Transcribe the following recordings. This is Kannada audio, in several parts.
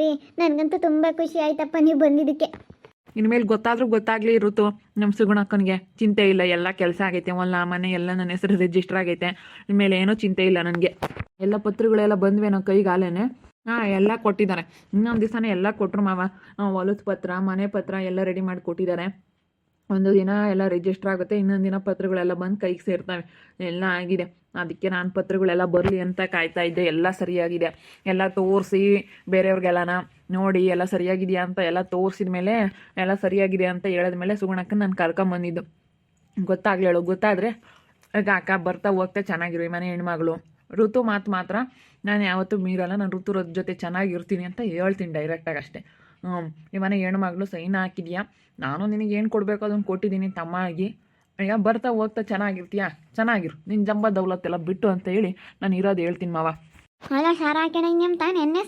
ರೀ ನನಗಂತೂ ತುಂಬ ಖುಷಿ ಆಯ್ತಪ್ಪ ನೀವು ಬಂದಿದ್ದಕ್ಕೆ. ಇನ್ಮೇಲೆ ಗೊತ್ತಾದ್ರೂ ಗೊತ್ತಾಗ್ಲಿ ಇರುತ್ತೋ ನಮ್ಮ ಸುಗುಣಕ್ಕನಿಗೆ ಚಿಂತೆ ಇಲ್ಲ, ಎಲ್ಲ ಕೆಲಸ ಆಗೈತೆ, ಹೊಲ ಮನೆ ಎಲ್ಲ ನನ್ನ ಹೆಸರು ರಿಜಿಸ್ಟರ್ ಆಗೈತೆ. ಇನ್ಮೇಲೆ ಏನೂ ಚಿಂತೆ ಇಲ್ಲ ನನಗೆ. ಎಲ್ಲ ಪತ್ರಗಳೆಲ್ಲ ಬಂದ್ವಿ ನಾವು ಕೈಗಾಲೇನೆ. ಹಾಂ, ಎಲ್ಲ ಕೊಟ್ಟಿದ್ದಾರೆ. ಇನ್ನೊಂದು ದಿವಸನೇ ಎಲ್ಲ ಕೊಟ್ಟರು ಮಾವ. ಹೊಲದ ಪತ್ರ, ಮನೆ ಪತ್ರ ಎಲ್ಲ ರೆಡಿ ಮಾಡಿ ಕೊಟ್ಟಿದ್ದಾರೆ. ಒಂದು ದಿನ ಎಲ್ಲ ರಿಜಿಸ್ಟರ್ ಆಗುತ್ತೆ, ಇನ್ನೊಂದು ದಿನ ಪತ್ರಗಳೆಲ್ಲ ಬಂದು ಕೈಗೆ ಸೇರ್ತವೆ. ಎಲ್ಲ ಆಗಿದೆ. ಅದಕ್ಕೆ ನಾನು ಪತ್ರಗಳೆಲ್ಲ ಬರಲಿ ಅಂತ ಕಾಯ್ತಾ ಇದ್ದೆ. ಎಲ್ಲ ಸರಿಯಾಗಿದೆ. ಎಲ್ಲ ತೋರಿಸಿ ಬೇರೆಯವ್ರಿಗೆಲ್ಲನ ನೋಡಿ ಎಲ್ಲ ಸರಿಯಾಗಿದೆಯಾ ಅಂತ ಎಲ್ಲ ತೋರಿಸಿದ ಮೇಲೆ ಎಲ್ಲ ಸರಿಯಾಗಿದೆ ಅಂತ ಹೇಳಿದ್ಮೇಲೆ ಸುಗುಣಕ್ಕ ನಾನು ಕರ್ಕೊಂಬಂದಿದ್ದು. ಗೊತ್ತಾಗ್ಲೇಳು. ಗೊತ್ತಾದರೆ ಈಗ ಅಕ್ಕ ಬರ್ತಾ ಹೋಗ್ತಾ ಚೆನ್ನಾಗಿರು ಈ ಮನೆ ಹೆಣ್ಮಗಳು. ಋತು ಮಾತ್ರ ನಾನು ಯಾವತ್ತೂ ಮೀರಲ್ಲ. ನಾನು ಋತು ಜೊತೆ ಚೆನ್ನಾಗಿರ್ತೀನಿ ಅಂತ ಹೇಳ್ತೀನಿ ಡೈರೆಕ್ಟಾಗಿ ಅಷ್ಟೇ. ಈ ಮನೆ ಹೆಣ್ಮಗಳು ಸೈನ್ ಹಾಕಿದ್ಯಾ, ನಾನು ನಿನಗೆ ಏನು ಕೊಡಬೇಕು ಅದನ್ನು ಕೊಟ್ಟಿದ್ದೀನಿ ತಮ್ಮ ಆಗಿ. ಈಗ ಬರ್ತಾ ಹೋಗ್ತಾ ಚೆನ್ನಾಗಿರ್ತೀಯಾ, ಚೆನ್ನಾಗಿರು, ನಿನ್ನ ಜಂಬ ದೌಲತ್ತೆಲ್ಲ ಬಿಟ್ಟು ಅಂತ ಹೇಳಿ ನಾನು ಇರೋದು ಹೇಳ್ತೀನಿ ಮಾವ. ಅಲ್ಲ ಸಾರ ಹಾಕ್ಯಾಣ ಅಂತ ನೆನ್ನೆ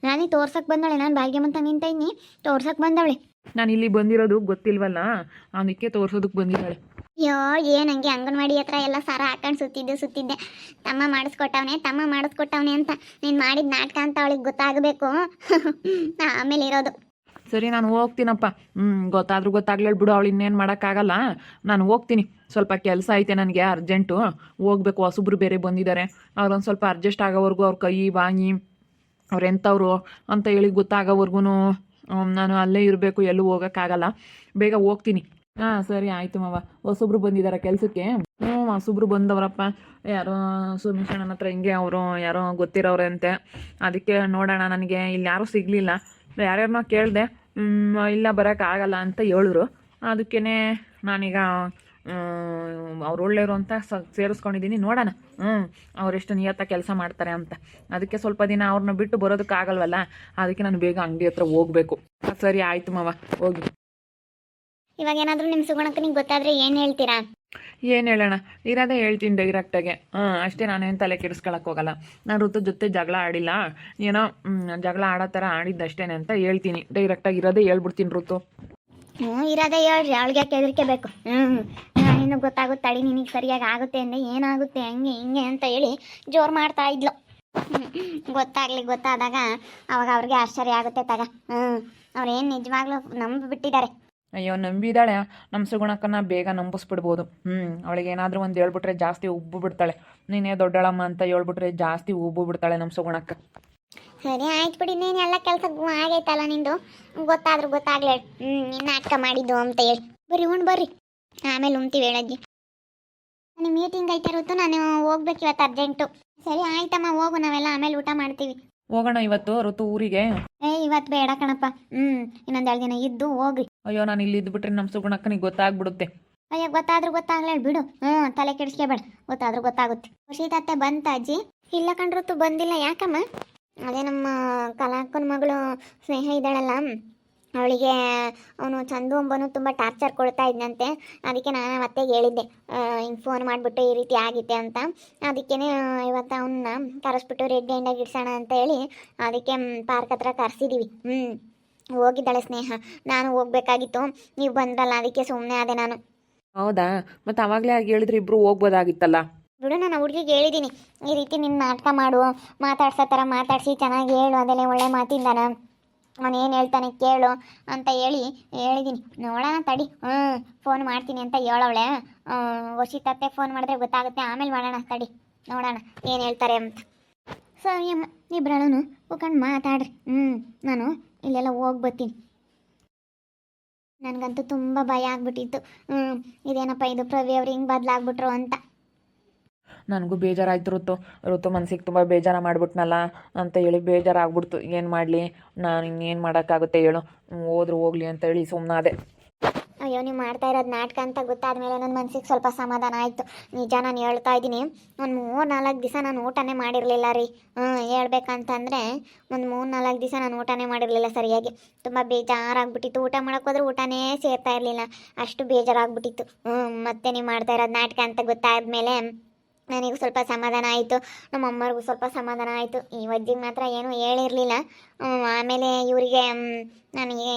ನಾನೇ ತೋರ್ಸಕ್ಕೆ ಬಂದವಳೆ. ನಾನು ಭಾಗ್ಯಮಂತ ನಿಂತ ಇನ್ನಿ ತೋರ್ಸಕ್ಕೆ ಬಂದವಳೆ. ನಾನು ಇಲ್ಲಿ ಬಂದಿರೋದು ಗೊತ್ತಿಲ್ವಲ್ಲ, ಅದಕ್ಕೆ ತೋರ್ಸೋದಕ್ಕೆ ಬಂದಿದ್ದಾಳೆ. ಅಯ್ಯೋ ಏನಂಗೆ ಅಂಗನವಾಡಿ ಹತ್ರ ಎಲ್ಲ ಸಾರ ಹಾಕೊಂಡು ಸುತ್ತಿದ್ದೆ. ತಮ್ಮ ಮಾಡಿಸ್ಕೊಟ್ಟವನೆ ಅಂತ ನೀನು ಮಾಡಿದ ನಾಟಕ ಅಂತ ಅವಳಿಗೆ ಗೊತ್ತಾಗಬೇಕು. ಆಮೇಲೆ ಇರೋದು. ಸರಿ, ನಾನು ಹೋಗ್ತೀನಪ್ಪ. ಗೊತ್ತಾದ್ರೂ ಗೊತ್ತಾಗ್ಲಿ ಬಿಡು, ಅವಳು ಇನ್ನೇನು ಮಾಡೋಕ್ಕಾಗಲ್ಲ. ನಾನು ಹೋಗ್ತೀನಿ. ಸ್ವಲ್ಪ ಕೆಲಸ ಐತೆ ನನಗೆ, ಅರ್ಜೆಂಟು ಹೋಗ್ಬೇಕು. ಹೊಸಬ್ರು ಬೇರೆ ಬಂದಿದ್ದಾರೆ. ಅವ್ರೊಂದು ಸ್ವಲ್ಪ ಅಡ್ಜಸ್ಟ್ ಆಗೋವರೆಗೂ ಅವ್ರ ಕೈ ಬಾಯಿ ಅವ್ರು ಎಂಥವ್ರು ಅಂತ ಹೇಳಿ ಗೊತ್ತಾಗೋವರೆಗೂ ನಾನು ಅಲ್ಲೇ ಇರಬೇಕು, ಎಲ್ಲೂ ಹೋಗೋಕ್ಕಾಗಲ್ಲ. ಬೇಗ ಹೋಗ್ತೀನಿ. ಹಾಂ ಸರಿ ಆಯಿತು ಮಾವ. ಹೊಸಬ್ರು ಬಂದಿದ್ದಾರೆ ಕೆಲಸಕ್ಕೆ. ಹೊಸಬ್ರು ಬಂದವರಪ್ಪ. ಯಾರೋ ಸುಮಿಷಣ್ಣನ ಹತ್ರ ಹಿಂಗೆ ಅವರು ಯಾರೋ ಗೊತ್ತಿರೋರಂತೆ. ಅದಕ್ಕೆ ನೋಡೋಣ, ನನಗೆ ಇಲ್ಲಿ ಯಾರೂ ಸಿಗಲಿಲ್ಲ. ಯಾರ್ಯಾರನ್ನೋ ಕೇಳಿದೆ, ಇಲ್ಲ ಬರೋಕ್ಕಾಗಲ್ಲ ಅಂತ ಹೇಳಿದ್ರು. ಅದಕ್ಕೇ ನಾನೀಗ ಅವ್ರು ಒಳ್ಳೆಯವರು ಅಂತ ಸೇರಿಸ್ಕೊಂಡಿದ್ದೀನಿ. ನೋಡೋಣ ಅವರೆಷ್ಟು ನಿಯತ್ತಾಗಿ ಕೆಲಸ ಮಾಡ್ತಾರೆ ಅಂತ. ಅದಕ್ಕೆ ಸ್ವಲ್ಪ ದಿನ ಅವ್ರನ್ನ ಬಿಟ್ಟು ಬರೋದಕ್ಕಾಗಲ್ವಲ್ಲ, ಅದಕ್ಕೆ ನಾನು ಬೇಗ ಅಂಗಡಿ ಹತ್ರ ಹೋಗಬೇಕು. ಸರಿ ಆಯಿತು ಮಾವ, ಹೋಗಿ. ಇವಾಗ ಏನಾದರೂ ನಿಮ್ಮ ಸುಗುಣಕ್ಕನಿಗೆ ಗೊತ್ತಾದರೆ ಏನು ಹೇಳ್ತೀರಾ? ಏನು ಹೇಳೋಣ, ಇರೋದೇ ಹೇಳ್ತೀನಿ ಡೈರೆಕ್ಟಾಗೆ. ಅಷ್ಟೇ, ನಾನೇನು ತಲೆ ಕೆಡಿಸ್ಕೊಳಕ್ಕೆ ಹೋಗಲ್ಲ. ನಾನು ಋತು ಜೊತೆ ಜಗಳ ಆಡಿಲ್ಲ, ಏನೋ ಜಗಳ ಆಡೋ ಥರ ಆಡಿದ್ದಷ್ಟೇನೆ ಅಂತ ಹೇಳ್ತೀನಿ. ಡೈರೆಕ್ಟಾಗಿ ಇರೋದೇ ಹೇಳ್ಬಿಡ್ತೀನಿ ಋತು. ಇರೋದೇ ಹೇಳ್ರಿ, ಅವಳಿಗೆ ಹೆದರಿಕೆ ಬೇಕು. ಇನ್ನು ಗೊತ್ತಾಗುತ್ತಾಳಿ ನಿನಗೆ ಸರಿಯಾಗಿ ಆಗುತ್ತೆ ಅಂದರೆ ಏನಾಗುತ್ತೆ ಹಂಗೆ ಹಿಂಗೆ ಅಂತ ಹೇಳಿ ಜೋರು ಮಾಡ್ತಾ ಇದ್ಲು. ಗೊತ್ತಾದಾಗ ಅವಾಗ ಅವ್ರಿಗೆ ಆಶ್ಚರ್ಯ ಆಗುತ್ತೆ ತಗ. ಅವ್ರೇನು ನಿಜವಾಗ್ಲೂ ನಂಬಿಬಿಟ್ಟಿದ್ದಾರೆ. ಅಯ್ಯೋ, ನಂಬಿದಾಳೆ ನಮ್ಮ ಸುಗುಣಕ್ಕನ್ನ ಬೇಗ ನಂಬಿಸ್ಬಿಡ್ಬೋದು. ಅವಳಿಗೆ ಏನಾದರೂ ಒಂದು ಹೇಳ್ಬಿಟ್ರೆ ಜಾಸ್ತಿ ಉಬ್ಬು ಬಿಡ್ತಾಳೆ. ನೀನೇ ದೊಡ್ಡಳಮ್ಮ ಅಂತ ಹೇಳ್ಬಿಟ್ರೆ ಜಾಸ್ತಿ ಉಬ್ಬು ಬಿಡ್ತಾಳೆ ನಮ್ಮ ಸುಗುಣಕ್ಕ. ಸರಿ ಆಯ್ತು ಬಿಡಿ, ನೀನು ಎಲ್ಲ ಕೆಲಸ ಆಗೈತಲ್ಲ ನಿಂದು. ಗೊತ್ತಾದ್ರೂ ಗೊತ್ತಾಗ್ಲೇ ನಿನ್ನ ನಾಟಕ ಮಾಡಿದ್ದು ಅಂತ ಹೇಳಿ. ಬರ್ರಿ ಆಮೇಲೆ ಉಣ್ತೀವಿ ಹೇಳಜ್ಜಿ. ನನಗೆ ಮೀಟಿಂಗ್ ಐತೆ ಇರುತ್ತು, ನಾನು ಹೋಗ್ಬೇಕು ಇವತ್ತು ಅರ್ಜೆಂಟು. ಸರಿ ಆಯ್ತಮ್ಮ, ಹೋಗು, ನಾವೆಲ್ಲ ಆಮೇಲೆ ಊಟ ಮಾಡ್ತೀವಿ. ಹೋಗೋಣ ಇವತ್ತು ಋತು ಊರಿಗೆ? ಇವತ್ತು ಬೇಡ ಕಣಪ್ಪ. ಇನ್ನೊಂದೆರಡು ದಿನ ಇದ್ದು ಹೋಗ್ರಿ. ಅಯ್ಯೋ, ನಾನು ಇಲ್ಲಿ ಇದ್ಬಿಟ್ರೆ ನಮ್ಮ ಸುಗುಣಕ್ಕನಿಗೆ ಗೊತ್ತಾಗ್ಬಿಡುತ್ತೆ. ಅಯ್ಯೋ, ಗೊತ್ತಾದ್ರೂ ಗೊತ್ತಾಗ್ಲೇ ಬಿಡು. ತಲೆ ಕೆಡಿಸ್ಕೋಬೇಡ, ಗೊತ್ತಾದ್ರೂ ಗೊತ್ತಾಗುತ್ತೆ. ಖುಷಿತತ್ತೆ ಬಂತ ಅಜ್ಜಿ? ಇಲ್ಲ ಕಣ್ರುತ್ತು ಬಂದಿಲ್ಲ. ಯಾಕಮ್ಮ? ಅದೇ ನಮ್ಮ ಕಲಾಕನ ಮಗಳು ಸ್ನೇಹ ಇದ್ದಾಳಲ್ಲ, ಅವಳಿಗೆ ಅವನು ಚಂದು ಅಂಬನು ತುಂಬ ಟಾರ್ಚರ್ ಕೊಡ್ತಾ ಇದ್ದಂತೆ. ಅದಕ್ಕೆ ನಾನು ಅತ್ತೆಗೆ ಹೇಳಿದ್ದೆ, ಹಿಂಗೆ ಫೋನ್ ಮಾಡಿಬಿಟ್ಟು ಈ ರೀತಿ ಆಗಿತ್ತೆ ಅಂತ. ಅದಕ್ಕೇ ಇವತ್ತು ಅವನ್ನ ಕರೆಸ್ಬಿಟ್ಟು ರೆಡ್ ಹ್ಯಾಂಡಾಗಿ ಇಡ್ಸೋಣ ಅಂತ ಹೇಳಿ ಅದಕ್ಕೆ ಪಾರ್ಕ್ ಹತ್ರ ಕರೆಸಿದ್ದೀವಿ. ಹೋಗಿದ್ದಾಳೆ ಸ್ನೇಹ. ನಾನು ಹೋಗ್ಬೇಕಾಗಿತ್ತು, ನೀವು ಬಂದ್ರಲ್ಲ ಅದಕ್ಕೆ ಸುಮ್ಮನೆ ಆದೆ ನಾನು. ಹೌದಾ? ಮತ್ತು ಅವಾಗಲೇ ಆಗಿ ಹೇಳಿದ್ರೆ ಇಬ್ಬರು ಹೋಗ್ಬೋದಾಗಿತ್ತಲ್ಲ. ಬಿಡು, ನಾನು ಹುಡುಗಿಗೆ ಹೇಳಿದ್ದೀನಿ, ಈ ರೀತಿ ನಿನ್ನ ನಾಟಕ ಮಾಡು, ಮಾತಾಡ್ಸೋ ಥರ ಮಾತಾಡಿಸಿ ಚೆನ್ನಾಗಿ ಹೇಳು, ಅದೆಲ್ಲ ಒಳ್ಳೆ ಮಾತಿಂದಾನ, ಅವನೇನು ಹೇಳ್ತಾನೆ ಕೇಳು ಅಂತ ಹೇಳಿದ್ದೀನಿ. ನೋಡೋಣ ತಡಿ, ಫೋನ್ ಮಾಡ್ತೀನಿ ಅಂತ ಹೇಳವಳೆ. ವಶಿತತ್ತೆ ಫೋನ್ ಮಾಡಿದ್ರೆ ಗೊತ್ತಾಗುತ್ತೆ, ಆಮೇಲೆ ಮಾಡೋಣ ತಡಿ, ನೋಡೋಣ ಏನು ಹೇಳ್ತಾರೆ ಅಂತ. ಸರಿ ಅಮ್ಮ, ಇಬ್ಬರನು ಕೂತ್ಕೊಂಡು ಮಾತಾಡ್ರಿ. ನಾನು ಇಲ್ಲೆಲ್ಲ ಹೋಗಿ ಬರ್ತೀನಿ. ನನಗಂತೂ ತುಂಬ ಭಯ ಆಗ್ಬಿಟ್ಟಿತ್ತು. ಇದೇನಪ್ಪ ಇದು, ಪ್ರವಿ ಅವ್ರು ಹಿಂಗೆ ಬದಲಾಗ್ಬಿಟ್ರು ಅಂತ. ನನಗೂ ಬೇಜಾರಾಯ್ತು ಋತು ಮನಸ್ಸಿಗೆ ತುಂಬ ಬೇಜಾರು ಮಾಡಿಬಿಟ್ನಲ್ಲ ಅಂತ ಹೇಳಿ ಬೇಜಾರಾಗ್ಬಿಡ್ತು. ಏನು ಮಾಡಲಿ, ನಾನು ಇನ್ನೇನು ಮಾಡೋಕ್ಕಾಗುತ್ತೆ ಹೇಳು. ಹೋದ್ರು ಹೋಗ್ಲಿ ಅಂತ ಹೇಳಿ ಸುಮ್ಮನಾದೆ. ಅಯ್ಯೋ, ನೀವು ಮಾಡ್ತಾ ಇರೋದು ನಾಟಕ ಅಂತ ಗೊತ್ತಾದ್ಮೇಲೆ ನನ್ನ ಮನಸ್ಸಿಗೆ ಸ್ವಲ್ಪ ಸಮಾಧಾನ ಆಯಿತು. ನಿಜ, ನಾನು ಹೇಳ್ತಾ ಇದ್ದೀನಿ, ಒಂದು 3-4 ದಿವಸ ನಾನು ಊಟನೇ ಮಾಡಿರಲಿಲ್ಲ ರೀ. ಹೇಳ್ಬೇಕಂತಂದರೆ ಒಂದು 3-4 ದಿವಸ ನಾನು ಊಟನೇ ಮಾಡಿರಲಿಲ್ಲ ಸರಿಯಾಗಿ. ತುಂಬ ಬೇಜಾರಾಗ್ಬಿಟ್ಟಿತ್ತು. ಊಟ ಮಾಡೋಕ್ಕೋದ್ರೆ ಊಟನೇ ಸೇರ್ತಾ ಇರಲಿಲ್ಲ, ಅಷ್ಟು ಬೇಜಾರಾಗ್ಬಿಟ್ಟಿತ್ತು. ಮತ್ತೆ ನೀವು ಮಾಡ್ತಾ ಇರೋದು ನಾಟಕ ಅಂತ ಗೊತ್ತಾದ್ಮೇಲೆ ನನಗೂ ಸ್ವಲ್ಪ ಸಮಾಧಾನ ಆಯಿತು, ನಮ್ಮ ಅಮ್ಮರಿಗೂ ಸ್ವಲ್ಪ ಸಮಾಧಾನ ಆಯಿತು. ಈ ಅಜ್ಜಿಗೆ ಮಾತ್ರ ಏನೂ ಹೇಳಿರಲಿಲ್ಲ. ಆಮೇಲೆ ಇವರಿಗೆ ನನಗೆ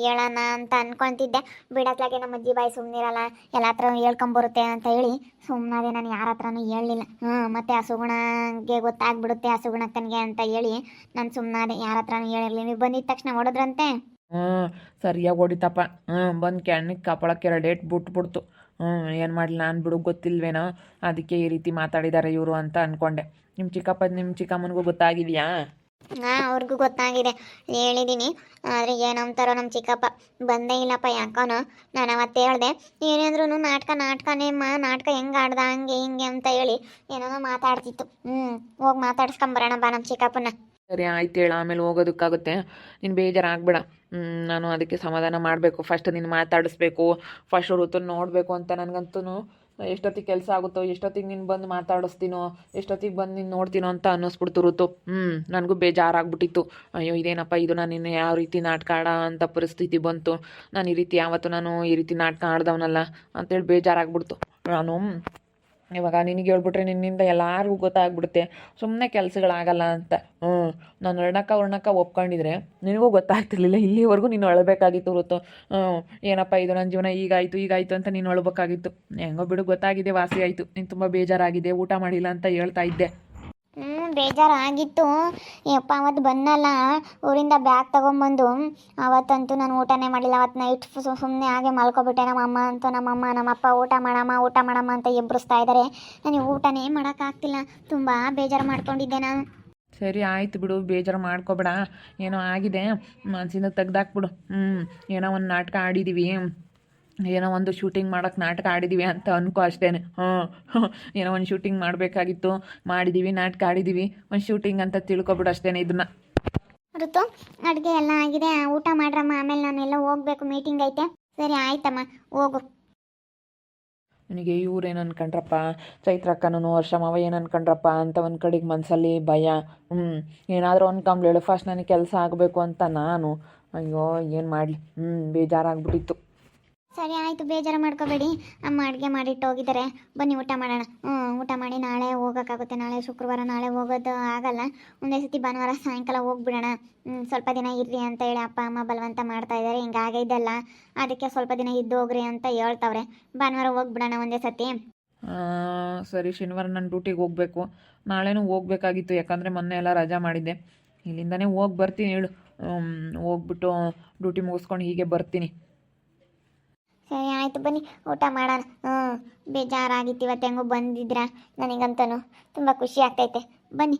ಹೇಳೋಣ ಅಂತ ಅಂದ್ಕೊತಿದ್ದೆ. ಬಿಡತ್ಲಾಗೆ ನಮ್ಮ ಅಜ್ಜಿ ಬಾಯಿ ಸುಮ್ಮನಿರಲ್ಲ, ಎಲ್ಲ ಹತ್ರ ಹೇಳ್ಕೊಂಬರುತ್ತೆ ಅಂತ ಹೇಳಿ ಸುಮ್ಮನಾದೆ. ನಾನು ಯಾರ ಹತ್ರನೂ ಹೇಳಲಿಲ್ಲ. ಮತ್ತು ಆ ಸುಗುಣಗೆ ಗೊತ್ತಾಗ್ಬಿಡುತ್ತೆ, ಆ ಸುಗುಣಕ್ಕನಿಗೆ ಅಂತ ಹೇಳಿ ನಾನು ಸುಮ್ಮನಾದೆ, ಯಾರ ಹತ್ರನೂ ಹೇಳಿರಲಿಲ್ಲ. ನೀವು ಬಂದಿದ್ದ ತಕ್ಷಣ ಹೊಡೆದ್ರಂತೆ. ಸರಿಯಾಗಿ ಹೊಡಿತಪ್ಪ. ಬಂದು ಕೆಣ್ಣಕ್ಕೆ ಕಾಪಾಳಕ್ಕೆ 2 ಡೇಟ್ ಬಿಟ್ಬಿಡ್ತು. ಏನು ಮಾಡಲಿ ನಾನು ಬಿಡು, ಗೊತ್ತಿಲ್ವೇನೋ ಅದಕ್ಕೆ ಈ ರೀತಿ ಮಾತಾಡಿದ್ದಾರೆ ಇವರು ಅಂತ ಅಂದ್ಕೊಂಡೆ. ನಿಮ್ಮ ಚಿಕ್ಕಪ್ಪ ನಿಮ್ಮ ಚಿಕ್ಕಮ್ಮನಿಗೂ ಗೊತ್ತಾಗಿದೆಯಾ? ಅವ್ರಿಗೂ ಗೊತ್ತಾಗಿದೆ, ಹೇಳಿದ್ದೀನಿ. ಆದರೆ ಏನಂತಾರೋ ನಮ್ಮ ಚಿಕ್ಕಪ್ಪ ಬಂದೇ ಇಲ್ಲಪ್ಪ ಯಾಕೋನೋ. ನಾನು ಅವತ್ತು ಹೇಳಿದೆ, ಏನಾದ್ರೂ ನಾಟಕನೇ ನಾಟಕ ಹೆಂಗೆ ಆಡ್ದ ಹಂಗೆ ಹಿಂಗೆ ಅಂತ ಹೇಳಿ ಏನೋ ಮಾತಾಡ್ತಿತ್ತು. ಹೋಗಿ ಮಾತಾಡ್ಸ್ಕೊಂಬರೋಣ ಬಾ ನಮ್ಮ ಚಿಕ್ಕಪ್ಪನ. ಸರಿ ಆಯ್ತು ಹೇಳು, ಆಮೇಲೆ ಹೋಗೋದಕ್ಕಾಗುತ್ತೆ. ನೀನು ಬೇಜಾರಾಗಬೇಡ. ನಾನು ಅದಕ್ಕೆ ಸಮಾಧಾನ ಮಾಡಬೇಕು. ಫಸ್ಟ್ ನೀನು ಮಾತಾಡಿಸ್ಬೇಕು, ಫಸ್ಟ್ ಋತು ನೋಡಬೇಕು ಅಂತ ನನಗಂತೂ ಎಷ್ಟೊತ್ತಿಗೆ ಕೆಲಸ ಆಗುತ್ತೋ, ಎಷ್ಟೊತ್ತಿಗೆ ನೀನು ಬಂದು ಮಾತಾಡಿಸ್ತೀನೋ, ಎಷ್ಟೊತ್ತಿಗೆ ಬಂದು ನೀನು ನೋಡ್ತೀನೋ ಅಂತ ಅನ್ನಿಸ್ಬಿಡ್ತು ಋತು. ನನಗೂ ಬೇಜಾರಾಗ್ಬಿಟ್ಟಿತ್ತು. ಅಯ್ಯೋ ಇದೇನಪ್ಪ ಇದು, ನಾನು ಇನ್ನು ಯಾವ ರೀತಿ ನಾಟಕ ಆಡೋ ಅಂಥ ಪರಿಸ್ಥಿತಿ ಬಂತು. ನಾನು ಈ ರೀತಿ ನಾನು ಈ ರೀತಿ ನಾಟಕ ಆಡ್ದವನಲ್ಲ ಅಂತೇಳಿ ಬೇಜಾರಾಗ್ಬಿಡ್ತು. ನಾನು ಇವಾಗ ನಿನಗೆ ಹೇಳ್ಬಿಟ್ರೆ ನಿನ್ನಿಂದ ಎಲ್ಲರಿಗೂ ಗೊತ್ತಾಗ್ಬಿಡುತ್ತೆ ಸುಮ್ಮನೆ ಕೆಲಸಗಳಾಗಲ್ಲ ಅಂತ. ನಾನು ವರ್ಣಕ್ಕ ಒಪ್ಕೊಂಡಿದ್ರೆ ನಿನಗೂ ಗೊತ್ತಾಗ್ತಿರ್ಲಿಲ್ಲ. ಇಲ್ಲಿವರೆಗೂ ನೀನು ಅಳಬೇಕಾಗಿತ್ತು ಋತು. ಏನಪ್ಪ ಇದು ನನ್ನ ಜೀವನ ಹೀಗಾಯಿತು ಅಂತ ನೀನು ಅಳಬೇಕಾಗಿತ್ತು. ಹೆಂಗೋ ಬಿಡು, ಗೊತ್ತಾಗಿದೆ, ವಾಸಿ ಆಯಿತು. ನೀನು ತುಂಬ ಬೇಜಾರಾಗಿದೆ, ಊಟ ಮಾಡಿಲ್ಲ ಅಂತ ಹೇಳ್ತಾ ಇದ್ದೆ. ಬೇಜಾರಾಗಿತ್ತು. ಯಪ್ಪ ಅವತ್ತು ಬಂದಲ್ಲ ಊರಿಂದ ಬ್ಯಾಗ್ ತೊಗೊಂಬಂದು, ಅವತ್ತಂತೂ ನಾನು ಊಟನೇ ಮಾಡಲಿಲ್ಲ. ಅವತ್ತು ನೈಟ್ ಸುಮ್ಮನೆ ಹಾಗೆ ಮಲ್ಕೊಬಿಟ್ಟೆ. ನಮ್ಮಪ್ಪ ಊಟ ಮಾಡಮ್ಮ ಅಂತ ಎಬ್ಬರಿಸ್ತಾ ಇದ್ದಾರೆ. ನನಗೆ ಊಟನೇ ಮಾಡೋಕ್ಕಾಗ್ತಿಲ್ಲ, ತುಂಬ ಬೇಜಾರು ಮಾಡ್ಕೊಂಡಿದ್ದೆ ನಾನು. ಸರಿ ಆಯ್ತು ಬಿಡು, ಬೇಜಾರು ಮಾಡ್ಕೊಬೇಡ. ಏನೋ ಆಗಿದೆ ಮನಸ್ಸಿಂದ ತೆಗ್ದಾಕ್ಬಿಡು. ಏನೋ ಒಂದು ನಾಟಕ ಆಡಿದ್ದೀವಿ, ಏನೋ ಒಂದು ಶೂಟಿಂಗ್ ಮಾಡೋಕ್ಕೆ ನಾಟಕ ಆಡಿದ್ದೀವಿ ಅಂತ ಅನ್ಕೋ ಅಷ್ಟೇ. ಏನೋ ಒಂದು ಶೂಟಿಂಗ್ ಮಾಡಬೇಕಾಗಿತ್ತು, ಮಾಡಿದ್ದೀವಿ, ನಾಟಕ ಆಡಿದ್ದೀವಿ, ಒಂದು ಶೂಟಿಂಗ್ ಅಂತ ತಿಳ್ಕೊಬಿಡು ಅಷ್ಟೇ ಇದನ್ನ. ಋತು, ಅಡುಗೆ ಎಲ್ಲ ಆಗಿದೆ, ಊಟ ಮಾಡ್ರಮ್ಮ. ಆಮೇಲೆ ನಾನೆಲ್ಲ ಹೋಗ್ಬೇಕು, ಮೀಟಿಂಗ್ ಐತೆ. ಸರಿ ಆಯ್ತಮ್ಮ, ಹೋಗು. ನನಗೆ ಇವ್ರೇನು ಅನ್ಕೊಂಡ್ರಪ್ಪ, ಚೈತ್ರಕ್ಕನೂ ವರ್ಷಮವ ಏನು ಅನ್ಕೊಂಡ್ರಪ್ಪ ಅಂತ ಒಂದು ಕಡೆಗೆ ಮನಸ್ಸಲ್ಲಿ ಭಯ. ಏನಾದರೂ ಅನ್ಕೊಂಬ್ಲೇಳು, ಫಸ್ಟ್ ನನಗೆ ಕೆಲಸ ಆಗಬೇಕು ಅಂತ ನಾನು. ಅಯ್ಯೋ ಏನು ಮಾಡಲಿ, ಬೇಜಾರಾಗ್ಬಿಟ್ಟಿತ್ತು. ಸರಿ ಆಯಿತು, ಬೇಜಾರು ಮಾಡ್ಕೋಬೇಡಿ. ಅಮ್ಮ ಅಡುಗೆ ಮಾಡಿಟ್ಟು ಹೋಗಿದ್ದಾರೆ, ಬನ್ನಿ ಊಟ ಮಾಡೋಣ. ಊಟ ಮಾಡಿ ನಾಳೆ ಹೋಗೋಕ್ಕಾಗುತ್ತೆ. ನಾಳೆ ಶುಕ್ರವಾರ, ನಾಳೆ ಹೋಗೋದು ಆಗಲ್ಲ. ಒಂದೇ ಸತಿ ಭಾನುವಾರ ಸಾಯಂಕಾಲ ಹೋಗ್ಬಿಡೋಣ. ಸ್ವಲ್ಪ ದಿನ ಇರ್ರಿ ಅಂತ ಹೇಳಿ ಅಪ್ಪ ಅಮ್ಮ ಬಲವಂತ ಮಾಡ್ತಾ ಇದ್ದಾರೆ. ಹಿಂಗಾಗಿದ್ದಲ್ಲ, ಅದಕ್ಕೆ ಸ್ವಲ್ಪ ದಿನ ಇದ್ದು ಹೋಗ್ರಿ ಅಂತ ಹೇಳ್ತವ್ರೆ. ಭಾನುವಾರ ಹೋಗ್ಬಿಡೋಣ ಒಂದೇ ಸತಿ. ಸರಿ, ಶನಿವಾರ ನಾನು ಡ್ಯೂಟಿಗೆ ಹೋಗಬೇಕು. ನಾಳೆನೂ ಹೋಗ್ಬೇಕಾಗಿತ್ತು, ಯಾಕಂದರೆ ಮೊನ್ನೆ ಎಲ್ಲ ರಜಾ ಮಾಡಿದ್ದೆ. ಇಲ್ಲಿಂದನೇ ಹೋಗಿ ಬರ್ತೀನಿ ಹೇಳು. ಹೋಗ್ಬಿಟ್ಟು ಡ್ಯೂಟಿ ಮುಗಿಸ್ಕೊಂಡು ಹೀಗೆ ಬರ್ತೀನಿ. ಸರಿ ಆಯಿತು, ಬನ್ನಿ ಊಟ ಮಾಡೋಣ. ಬೇಜಾರಾಗಿತ್ತು ಇವತ್ತು, ಹೆಂಗೋ ಬಂದಿದ್ರ. ನನಗಂತೂ ತುಂಬ ಖುಷಿ ಆಗ್ತೈತೆ. ಬನ್ನಿ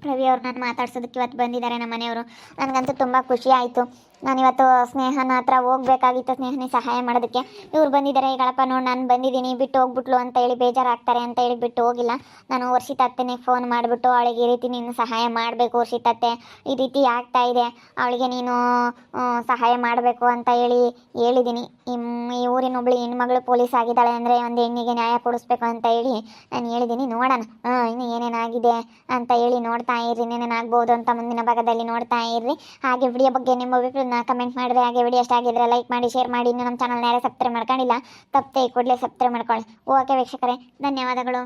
ರವಿ ಅವ್ರು ನಾನು ಮಾತಾಡ್ಸೋದಕ್ಕೆ ಇವತ್ತು ಬಂದಿದ್ದಾರೆ ನಮ್ಮ ಮನೆಯವರು. ನನಗಂತೂ ತುಂಬ ಖುಷಿ ಆಯಿತು. ನಾನಿವತ್ತು ಸ್ನೇಹನ ಹತ್ರ ಹೋಗ್ಬೇಕಾಗಿತ್ತು, ಸ್ನೇಹನೇ ಸಹಾಯ ಮಾಡೋದಕ್ಕೆ. ಇವ್ರು ಬಂದಿದ್ದಾರೆ, ಈಗಳಪ್ಪ ನೋಡಿ ನಾನು ಬಂದಿದ್ದೀನಿ, ಬಿಟ್ಟು ಹೋಗ್ಬಿಟ್ಲು ಅಂತ ಹೇಳಿ ಬೇಜಾರಾಗ್ತಾರೆ ಅಂತ ಹೇಳಿ ಬಿಟ್ಟು ಹೋಗಿಲ್ಲ. ನಾನು ವರ್ಷಿತತ್ತೆನೇ ಫೋನ್ ಮಾಡಿಬಿಟ್ಟು ಅವಳಿಗೆ ಈ ರೀತಿ ನೀನು ಸಹಾಯ ಮಾಡಬೇಕು ವರ್ಷಿತತ್ತೆ, ಈ ರೀತಿ ಆಗ್ತಾ ಇದೆ, ಅವಳಿಗೆ ನೀನು ಸಹಾಯ ಮಾಡಬೇಕು ಅಂತ ಹೇಳಿದ್ದೀನಿ. ಈ ಊರಿನ ಒಬ್ಳು ಹೆಣ್ಮಗಳು ಪೊಲೀಸ್ ಆಗಿದ್ದಾಳೆ ಅಂದರೆ ಒಂದು ಹೆಣ್ಣಿಗೆ ನ್ಯಾಯ ಕೊಡಿಸ್ಬೇಕು ಅಂತ ಹೇಳಿ ನಾನು ಹೇಳಿದ್ದೀನಿ. ನೋಡೋಣ ಇನ್ನು ಏನೇನಾಗಿದೆ ಅಂತ ಹೇಳಿ ನೋಡ್ತಾ ಇರ್ರಿ. ಏನೇನಾಗ್ಬೋದು ಅಂತ ಮುಂದಿನ ಭಾಗದಲ್ಲಿ ನೋಡ್ತಾ ಇರ್ರಿ. ಹಾಗೆ ವಿಡಿಯೋ ಬಗ್ಗೆ ನಿಮ್ಮ ಅಭಿಪ್ರಾಯ ಕಮೆಂಟ್ ಮಾಡಿದ್ರೆ, ಹಾಗೆ ವಿಡಿಯೋ ಇಷ್ಟ ಆಗಿದ್ರೆ ಲೈಕ್ ಮಾಡಿ, ಶೇರ್ ಮಾಡಿ. ಇನ್ನು ನಮ್ಮ ಚಾನಲ್ ಯಾರೇ ಸಬ್ಸ್ಕ್ರೈಬ್ ಮಾಡ್ಕೊಂಡಿಲ್ಲ, ತಪ್ಪದೆ ಕೂಡಲೇ ಸಬ್ಸ್ಕ್ರೈಬ್ ಮಾಡ್ಕೊಳ್ಳಿ. ಓಕೆ ವೀಕ್ಷಕರೇ, ಧನ್ಯವಾದಗಳು.